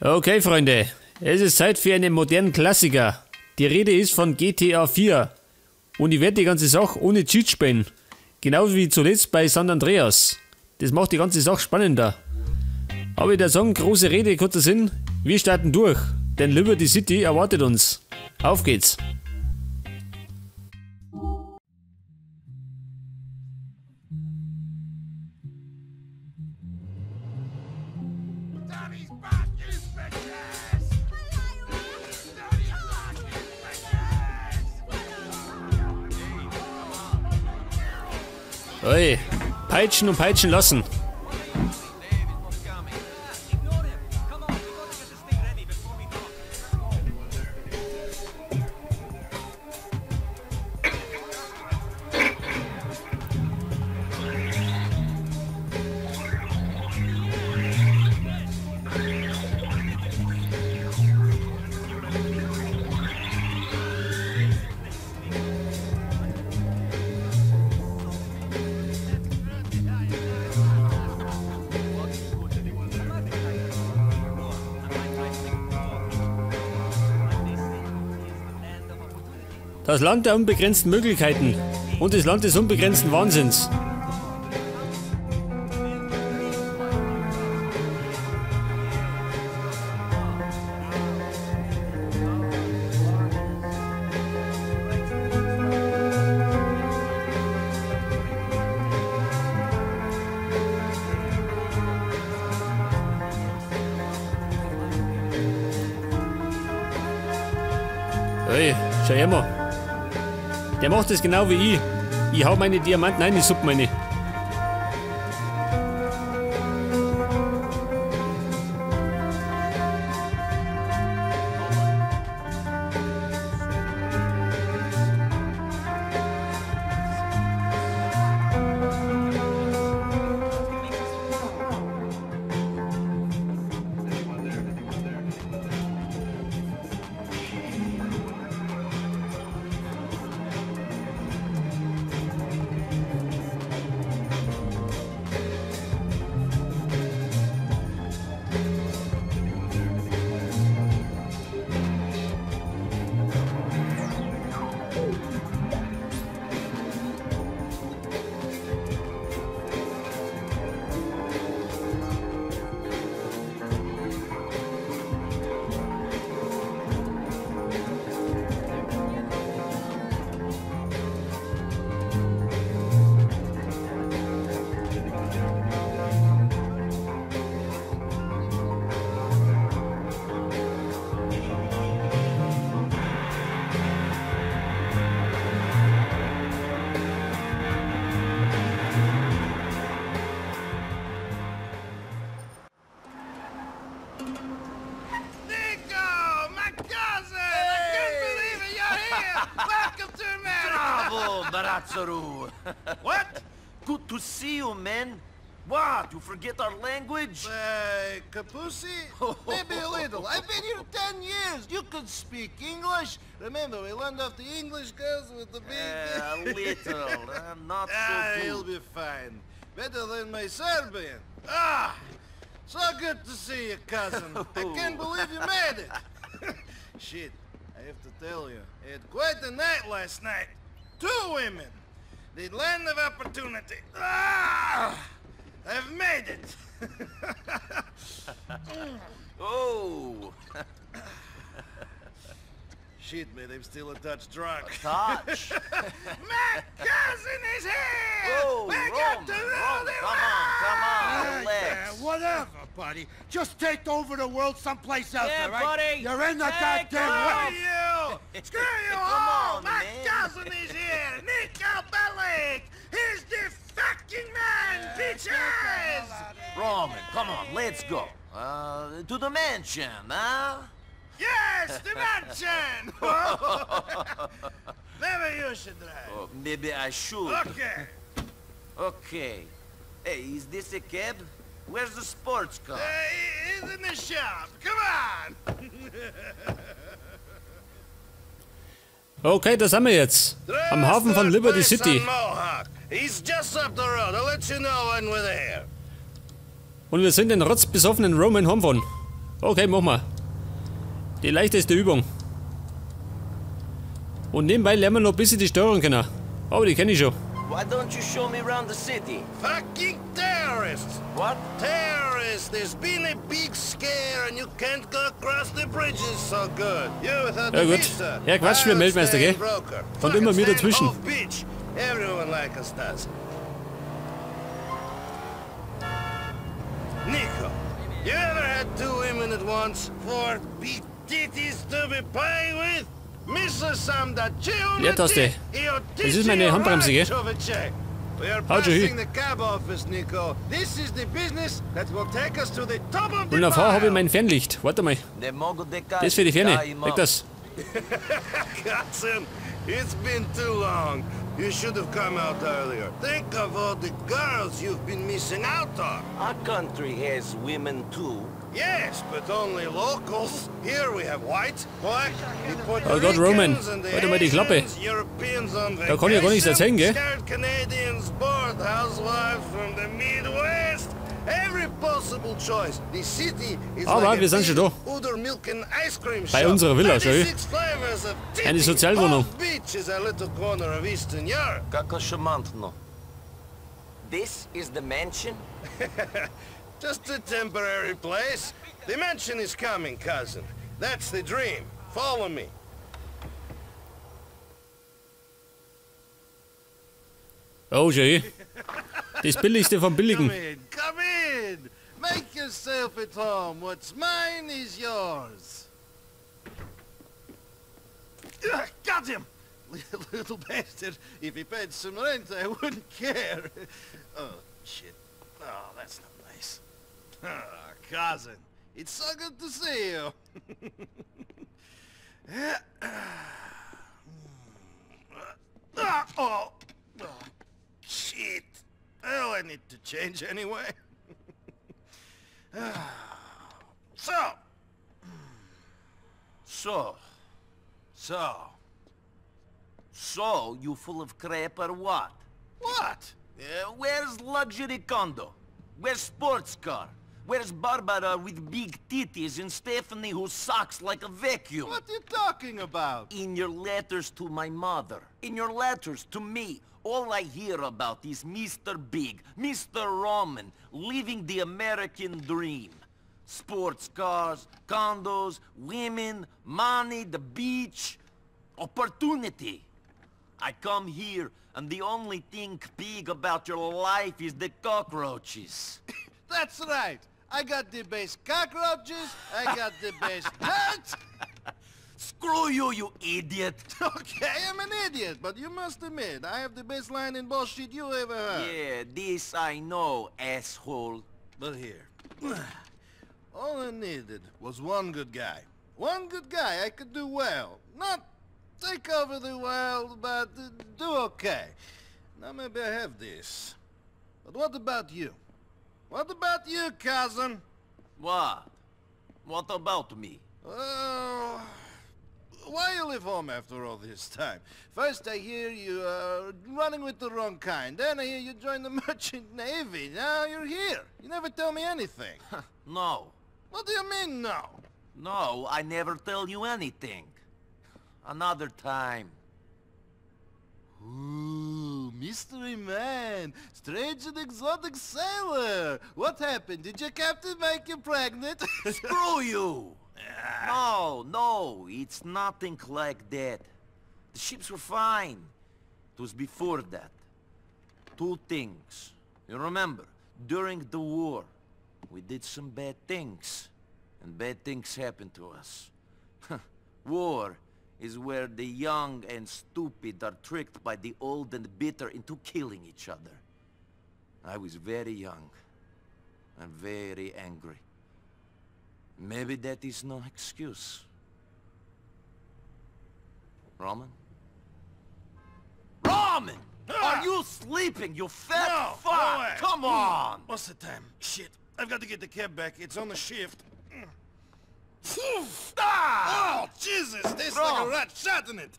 Okay, Freunde, es ist Zeit für einen modernen Klassiker. Die Rede ist von GTA 4. Und ich werde die ganze Sache ohne Cheat spielen. Genauso wie zuletzt bei San Andreas. Das macht die ganze Sache spannender. Aber ich würde sagen, große Rede, kurzer Sinn, wir starten durch. Denn Liberty City erwartet uns. Auf geht's. Oi, peitschen und peitschen lassen. Das Land der unbegrenzten Möglichkeiten und das Land des unbegrenzten Wahnsinns. Hey, schau her mal. Der macht das genau wie ich. Ich hau meine Diamanten ein, die Suppe meine. What? Good to see you, man. What? You forget our language? Capusi? Maybe a little. I've been here 10 years. You could speak English. Remember, we learned off the English girls with the big... A little. Not so good. He'll be fine. Better than my Serbian. So good to see you, cousin. I can't believe you made it. Shit, I have to tell you, I had quite a night last night. 2 women. The land of opportunity. I've made it. Oh. Shit, man, I'm still a touch drunk. Touch? My cousin is here! Oh, we got to Roman, rule come on, relax. Yeah, whatever, buddy. Just take over the world someplace else, Yeah, all right? buddy. You're in the Take goddamn off. way. Screw you Come all! on, My man. cousin is here! Nico Bellic! He's the fucking man, bitches! Roman, come on, let's go. To the mansion, huh? Yes, the mansion! Maybe you should drive. Oh, maybe I should. Okay. Okay. Hey, is this a cab? Where's the sports car? He's in the shop. Come on! Okay, da sind wir jetzt. Am Hafen von Liberty City. He's just up the road. I'll let you know when we're there. Und wir sind den rotzbesoffenen Roman heimgefahren. Okay, mach mal. Die leichteste Übung. Und nebenbei lernen wir noch ein bisschen die Steuerung kennen. Aber die kenne ich schon. Why don't you show me around the city? Fucking terrorists! What? Terrorists! There's been a big scare and you can't go across the bridges so good. You without Ja the gut. visa. Ja, Quatsch, wir Meldmeister, gell? Und immer mir dazwischen. Everyone like us does. Nico, you ever had 2 women at once? 4 big titties to be playing with? Leertaste. Das ist meine Handbremse, gell? Haut schon hin. Und auf H habe ich mein Fernlicht. Warte mal. Das ist für die Ferne. Weg das. It's been too long. You should have come out earlier. Think of all the girls you've been missing out on. Our country has women too. Yes, but only locals. Here we have white, black, Oh Gott, Roman. Warte mal die Klappe. Da kann ich ja gar nichts erzählen, gell? Canadians, bored housewives from the Midwest. Every possible choice. The city is Aber wir sind schon da. Bei unserer Villa, schau hier. Eine Sozialwohnung. Kako charmantno. This is the mansion? Just a temporary place. The mansion is coming, cousin. That's the dream. Follow me. Oh, schau hier. Das Billigste vom Billigen. Come in. Make yourself at home. What's mine is yours. Got him! Little bastard. If he paid some rent, I wouldn't care. Oh, shit. Oh, that's not nice. Ah, cousin. It's so good to see you. Oh, shit. Well, I need to change anyway. So, you full of crap or what? What? Where's luxury condo? Where's sports car? Where's Barbara with big titties and Stephanie who sucks like a vacuum? What are you talking about? In your letters to my mother, in your letters to me, all I hear about is Mr. Big, Mr. Roman, living the American dream. Sports cars, condos, women, money, the beach, opportunity. I come here, and the only thing big about your life is the cockroaches. That's right. I got the best cockroaches, I got the best dirt. Screw you, you idiot! Okay, I'm an idiot, but you must admit, I have the best line in bullshit you ever heard. Yeah, this I know, asshole. But here, all I needed was one good guy. One good guy I could do well. Not take over the world, but do okay. Now maybe I have this. But what about you? What about you, cousin? What? What about me? Why you leave home after all this time? First I hear you running with the wrong kind. Then I hear you join the merchant navy. Now you're here. You never tell me anything. No. What do you mean, no? No, I never tell you anything. Another time. Ooh, mystery man. Strange and exotic sailor. What happened? Did your captain make you pregnant? Screw you! No, it's nothing like that. The ships were fine. It was before that. 2 things. You remember, during the war, we did some bad things. And bad things happened to us. War is where the young and stupid are tricked by the old and bitter into killing each other. I was very young and very angry. Maybe that is no excuse. Roman? Roman! Are you sleeping, you fat fuck? No way. Come on! What's the time? Shit. I've got to get the cab back. It's on the shift. Ah! Oh, Jesus! There's like a rat shot in it.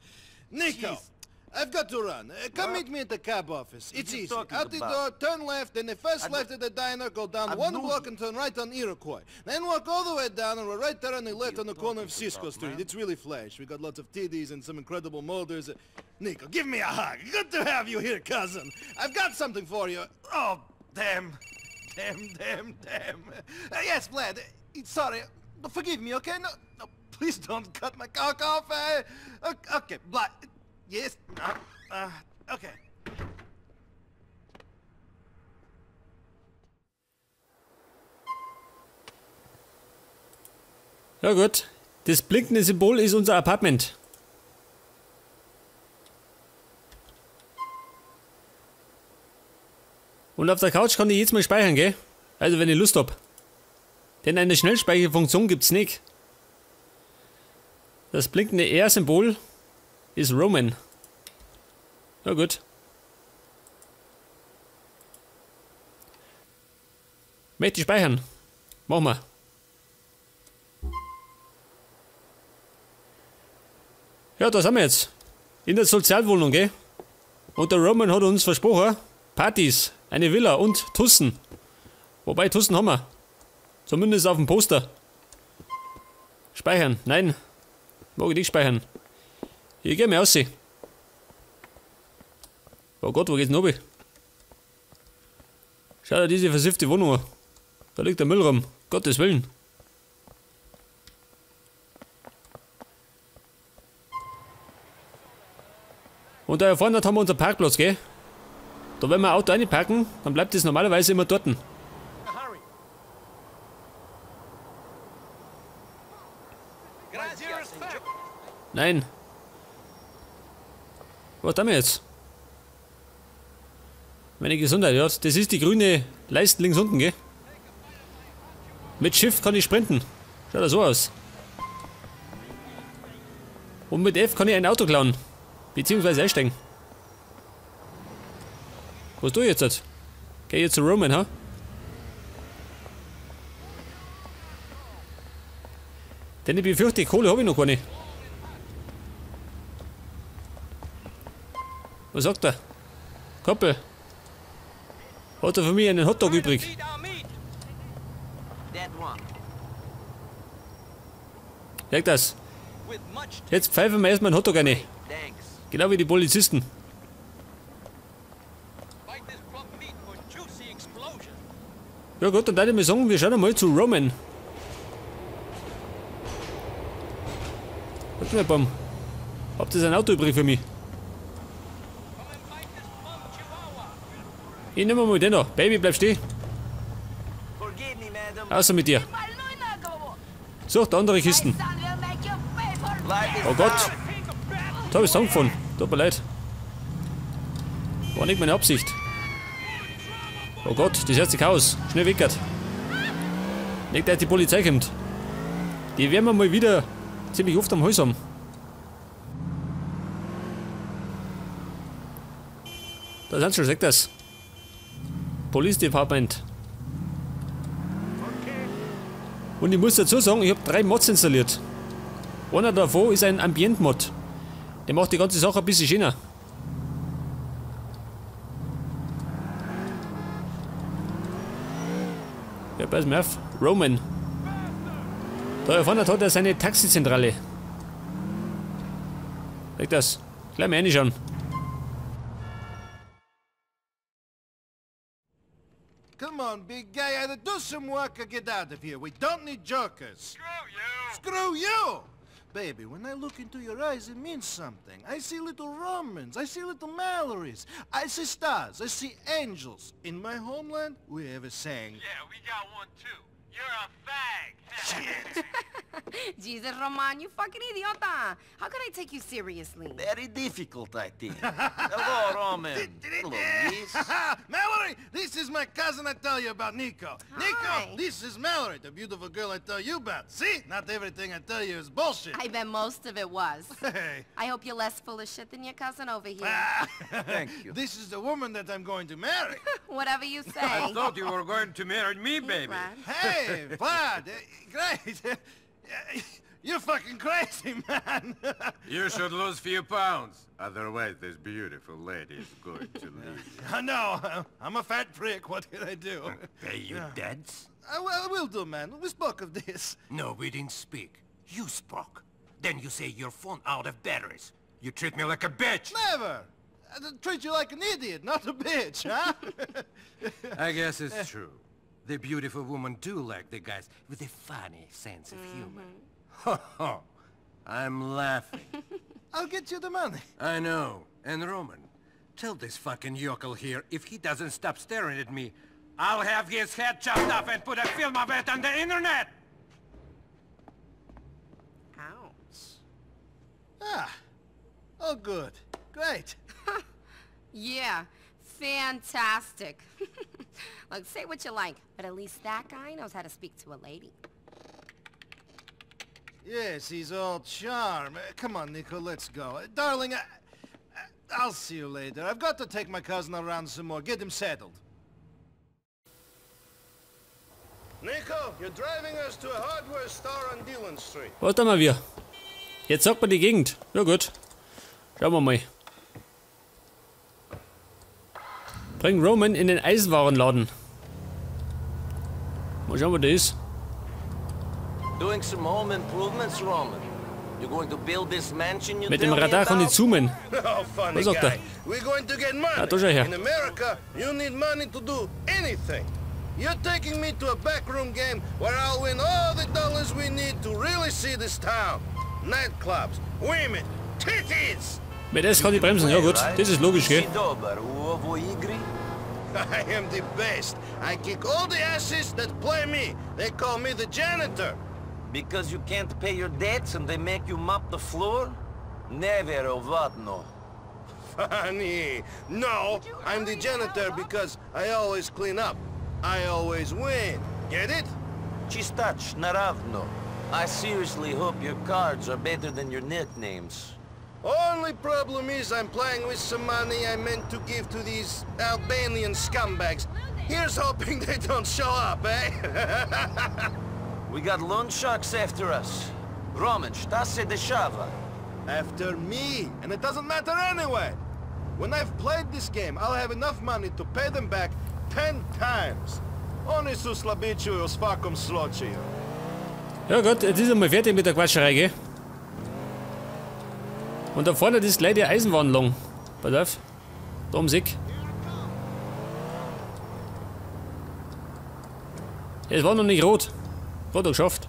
Nico, Jeez. I've got to run. Come meet me at the cab office. It's you easy. talking Out the door, about? turn left, then the first left at the diner, go down one block and turn right on Iroquois. Then walk all the way down and we're right there on the left on the corner of Cisco Street. It's really flash. We got lots of TDs and some incredible molders. Nico, give me a hug. Good to have you here, cousin. I've got something for you. Oh, damn. Damn. Yes, Vlad. Sorry. Forgive me, okay? No, please don't cut my cock off. Okay, Vlad. Yes. Okay. Ja gut, das blinkende Symbol ist unser Apartment. Und auf der Couch kann ich jetzt mal speichern, gell? Also wenn ich Lust hab. Denn eine Schnellspeicherfunktion gibt's nicht. Das blinkende R-Symbol ist Roman. Ja gut. Möchte ich speichern? Machen wir. Ja, da sind wir jetzt. In der Sozialwohnung, gell? Und der Roman hat uns versprochen, Partys, eine Villa und Tussen. Wobei, Tussen haben wir. Zumindest auf dem Poster. Speichern. Nein. Mag ich nicht speichern. Ich geh mal aussehen. Oh Gott, wo geht's denn runter? Schau dir diese versiffte Wohnung an. Da liegt der Müll rum. Gottes Willen. Und da vorne haben wir unseren Parkplatz, gell? Da wenn wir ein Auto reinparken, dann bleibt es normalerweise immer dort. Nein. Was haben wir jetzt? Meine Gesundheit, ja. Das ist die grüne Leiste links unten, gell? Mit Shift kann ich sprinten. Schaut da so aus. Und mit F kann ich ein Auto klauen. Beziehungsweise einsteigen. Was tue ich jetzt? Geh jetzt zu Roman, ha? Denn ich befürchte, Kohle habe ich noch gar nicht. Was sagt er? Koppel. Hat er für mich einen Hotdog übrig? Sag das. Jetzt pfeifen wir erstmal einen Hotdog rein. Genau wie die Polizisten. Ja gut, dann würde ich mal sagen, wir schauen einmal zu Roman. Warte mal, Bam. Habt ihr ein Auto übrig für mich? Ich nehme mal den da. Baby, bleib stehen. Außer mit dir. Sucht andere Kisten. Oh Gott. Da habe ich Song gefunden. Tut mir leid. War nicht meine Absicht. Oh Gott, das hört sich aus. Schnell weggert. Nicht, dass die Polizei kommt. Die werden wir mal wieder ziemlich oft am Hals haben. Da sind schon, sagt das. Police Department. Und ich muss dazu sagen, ich habe 3 Mods installiert. Einer davon ist ein Ambient-Mod. Der macht die ganze Sache ein bisschen schöner. Ja, pass mal auf. Roman. Da vorne hat er seine Taxizentrale. Sag das. Gleich mal reinschauen. Come on, big guy, either do some work or get out of here. We don't need jokers. Screw you! Baby, when I look into your eyes, it means something. I see little Romans, I see little Mallorys, I see stars, I see angels. In my homeland, we have a saying. Yeah, we got one too. You're a fag. Shit. Jesus, Roman, you fucking idiota. How could I take you seriously? Very difficult, I think. Hello, Roman. Hello, miss. Mallory, this is my cousin I tell you about, Nico. Hi. Nico, this is Mallory, the beautiful girl I tell you about. See? Not everything I tell you is bullshit. I bet most of it was. Hey. I hope you're less full of shit than your cousin over here. Thank you. This is the woman that I'm going to marry. Whatever you say. I thought you were going to marry me, baby. Brad. Hey, Vlad, great. You're fucking crazy, man. You should lose few pounds. Otherwise, this beautiful lady is going to leave. I know. I'm a fat prick. What can I do? Pay you debts? I will do, man. We spoke of this. No, we didn't speak. You spoke. Then you say your phone out of batteries. You treat me like a bitch. Never. I treat you like an idiot, not a bitch, huh? I guess it's true. The beautiful women do like the guys with a funny sense of humor. Ho ho. I'm laughing. I'll get you the money. I know. And Roman, tell this fucking yokel here, if he doesn't stop staring at me, I'll have his head chopped off and put a film of it on the internet! Ouch. Ah. Oh, good. Great. Yeah, fantastic. Look, say what you like, but at least that guy knows how to speak to a lady. Yes, he's all charm. Come on, Nico, let's go. Darling, I'll see you later. I've got to take my cousin around some more. Get him settled. Nico, you're driving us to a hardware store on Dillon Street. Was da mal wir? Jetzt sagt man die Gegend. Ja gut. Schauen wir mal. Bring Roman in den Eisenwarenladen. Mal schauen, wo der ist. Doing some home improvements, Roman. You're going to build this mansion you Mit dem tell me Radar kann ich about? zoomen. Oh, funny Was sagt er? guy. We're going to get money. Ah, da schau her. In America, you need money to do anything. You're taking me to a backroom game where I'll win all the dollars we need to really see this town. Nightclubs, women, titties. Mit S kann ich bremsen. Ja gut, das ist logisch, gell? I am the best. I kick all the asses that play me. They call me the janitor. Because you can't pay your debts and they make you mop the floor? Never or what, no? Funny. No, I'm the janitor because I always clean up. I always win. Get it? Chistach, naravno. I seriously hope your cards are better than your nicknames. Only problem is I'm playing with some money I meant to give to these Albanian scumbags. Here's hoping they don't show up, eh? We got loan sharks after us. Roman, šta se dešava? After me, and it doesn't matter anyway. When I've played this game, I'll have enough money to pay them back 10 times. Oni su slabići u svakom slučaju. Ja gut, jetzt ist er mal fertig mit der Quatscherei, gell? Und da vorne ist gleich die Eisenbahnlang. Pass auf. Da ums Eck. Es war noch nicht rot. Hat er geschafft.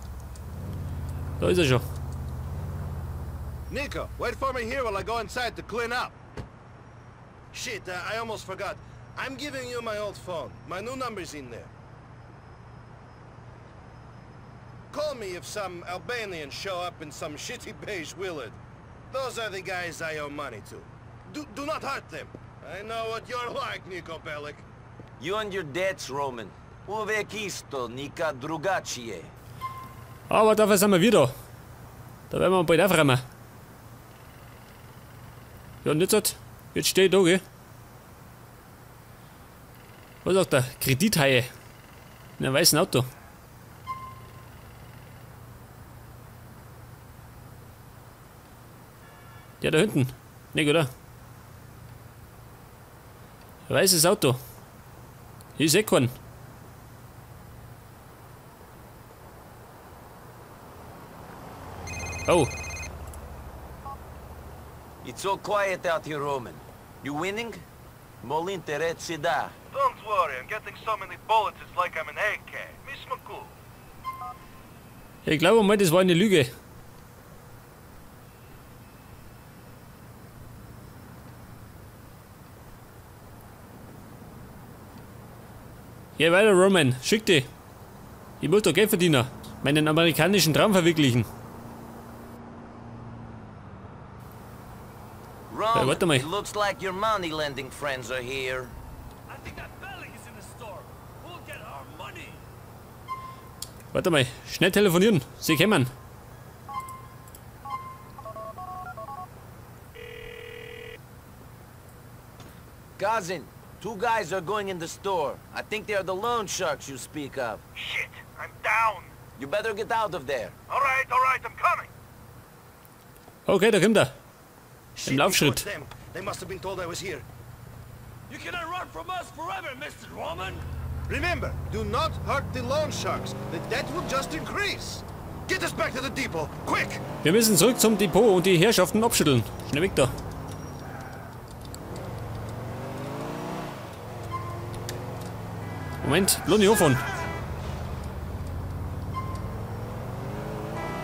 Da ist er schon. Nico, wait for me here while I go inside to clean up. Shit, I almost forgot. I'm giving you my old phone. My new number's in there. Call me if some Albanians show up in some shitty beige Willard. Those are the guys I owe money to. Do not hurt them. I know what you're like, Nico Bellic. You and your debts, Roman. Uvek isto, nikad drugačije. Aber dafür sind wir wieder. Da werden wir bald aufräumen. Ja, und jetzt stehe ich da, gell? Was sagt der? Kredithaie. In einem weißen Auto. Der da hinten. Nicht, oder? Weißes Auto. Hier ist kein. Oh. It's so quiet out here, Roman. You winning? Mol interesse da. Don't worry, I'm getting so many bullets, it's like I'm an AK. Miss McCool. Ich glaube mal, das war eine Lüge. Geh weiter, Roman. Schick die. Ich muss doch Geld verdienen. Meinen amerikanischen Traum verwirklichen. Roman, warte mal. it looks like your money-lending friends are here. I think that Bellic is in the store. We'll get our money. Warte mal. Schnell telefonieren. Sie kommen. Cousin, two guys are going in the store. I think they are the loan sharks you speak of. Shit, I'm down. You better get out of there. All right, I'm coming. Okay, da kommt er. Shit, Im Laufschritt. them. They must have been told I was here. You cannot run from us forever, Mr. Woman. Remember, do not hurt the loan sharks. The debt will just increase. Get us back to the depot, quick! Wir müssen zurück zum Depot und die Herrschaften abschütteln. Schnell weg da. Moment, bloß nicht aufhören.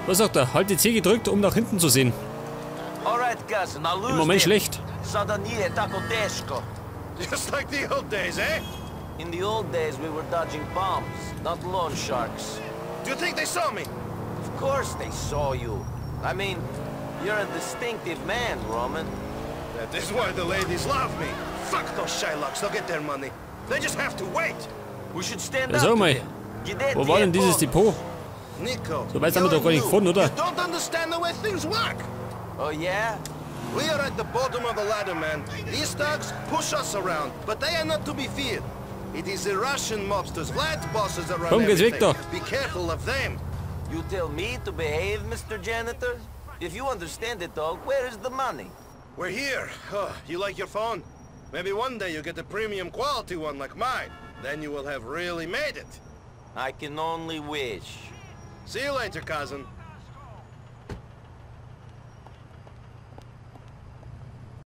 Was sagt er? Halt die C gedrückt, um nach hinten zu sehen. All right, cousin, I'll lose Im Moment them. schlecht. Sadanie takoteshko. Just like the old days, eh? In the old days, we were dodging bombs, not loan sharks. Do you think they saw me? Of course they saw you. I mean, you're a distinctive man, Roman. That is why the ladies love me. Fuck those Shylocks, they'll get their money. They just have to wait. We should stand Ja, up sag to mal, them. Get wo war denn dieses Depot? Nico, So weit haben wir doch gar nicht gefunden, oder? you don't understand the way things work. Oh, yeah? We are at the bottom of the ladder, man. These thugs push us around, but they are not to be feared. It is the Russian mobsters, flat bosses that run Komm, geht's weg everything. da. Be careful of them. You tell me to behave, Mr. Janitor? If you understand it all, where is the money? We're here. Oh, you like your phone? Maybe one day you'll get a premium quality one like mine. Then you will have really made it. I can only wish. See you later, cousin.